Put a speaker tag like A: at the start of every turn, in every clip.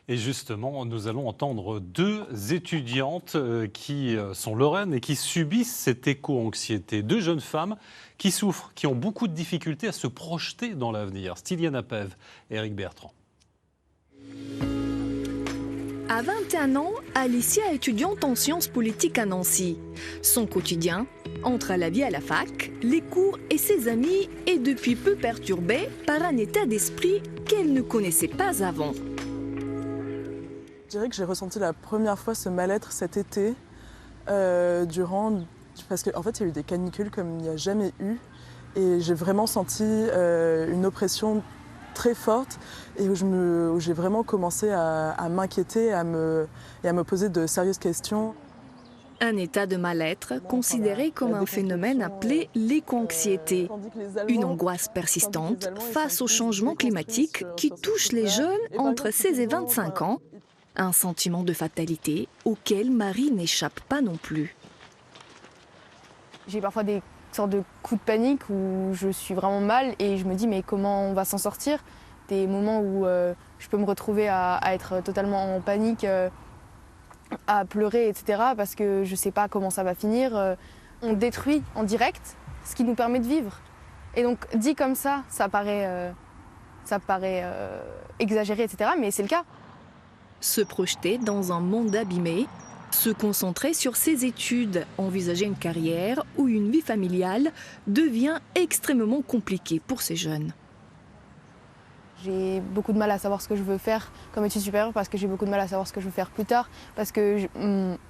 A: Et justement, nous allons entendre deux étudiantes qui sont lorraines et qui subissent cette éco-anxiété. Deux jeunes femmes qui souffrent, qui ont beaucoup de difficultés à se projeter dans l'avenir. Styliana Pev et Eric Bertrand.
B: À 21 ans, Alicia est étudiante en sciences politiques à Nancy. Son quotidien, entre la vie à la fac, les cours et ses amis, est depuis peu perturbé par un état d'esprit qu'elle ne connaissait pas avant.
C: Je dirais que j'ai ressenti la première fois ce mal-être cet été, parce qu'en fait il y a eu des canicules comme il n'y a jamais eu, et j'ai vraiment senti une oppression très forte et où j'ai vraiment commencé à m'inquiéter et à me poser de sérieuses questions.
B: Un état de mal-être considéré comme un phénomène appelé l'éco-anxiété. Une angoisse persistante face au changement climatique qui touche les jeunes entre 16 et 25 ans. Un sentiment de fatalité auquel Marie n'échappe pas non plus.
D: J'ai parfois des sortes de coups de panique où je suis vraiment mal et je me dis mais comment on va s'en sortir? Des moments où je peux me retrouver à être totalement en panique, à pleurer, etc. parce que je ne sais pas comment ça va finir. On détruit en direct ce qui nous permet de vivre. Et donc dit comme ça paraît exagéré, etc. mais c'est le cas.
B: Se projeter dans un monde abîmé, se concentrer sur ses études, envisager une carrière ou une vie familiale devient extrêmement compliqué pour ces jeunes.
D: J'ai beaucoup de mal à savoir ce que je veux faire comme études supérieures parce que j'ai beaucoup de mal à savoir ce que je veux faire plus tard, parce que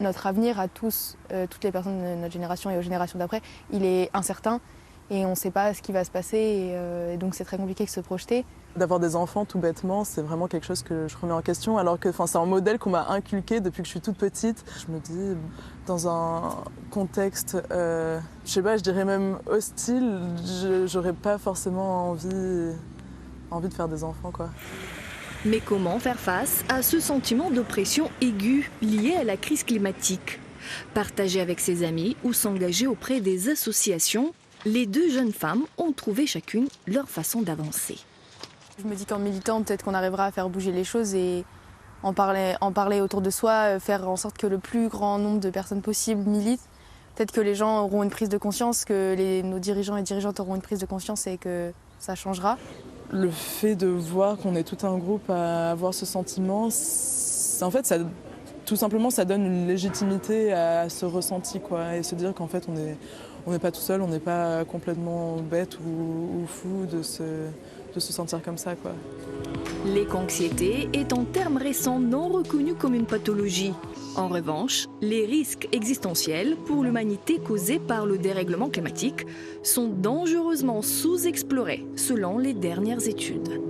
D: notre avenir à tous, toutes les personnes de notre génération et aux générations d'après, il est incertain et on ne sait pas ce qui va se passer et donc c'est très compliqué de se projeter.
C: D'avoir des enfants tout bêtement, c'est vraiment quelque chose que je remets en question, alors que c'est un modèle qu'on m'a inculqué depuis que je suis toute petite. Je me dis, dans un contexte, je sais pas, je dirais même hostile, j'aurais pas forcément envie de faire des enfants, quoi.
B: Mais comment faire face à ce sentiment d'oppression aiguë lié à la crise climatique? Partager avec ses amis ou s'engager auprès des associations, les deux jeunes femmes ont trouvé chacune leur façon d'avancer.
D: Je me dis qu'en militant, peut-être qu'on arrivera à faire bouger les choses et en parler autour de soi, faire en sorte que le plus grand nombre de personnes possibles militent. Peut-être que les gens auront une prise de conscience, que nos dirigeants et dirigeantes auront une prise de conscience et que ça changera.
C: Le fait de voir qu'on est tout un groupe à avoir ce sentiment, en fait, tout simplement, ça donne une légitimité à ce ressenti, quoi, et se dire qu'en fait, on n'est pas tout seul, on n'est pas complètement bête ou fou de se sentir comme ça, quoi.
B: L'éco-anxiété est en termes récents non reconnue comme une pathologie. En revanche, les risques existentiels pour l'humanité causés par le dérèglement climatique sont dangereusement sous-explorés selon les dernières études.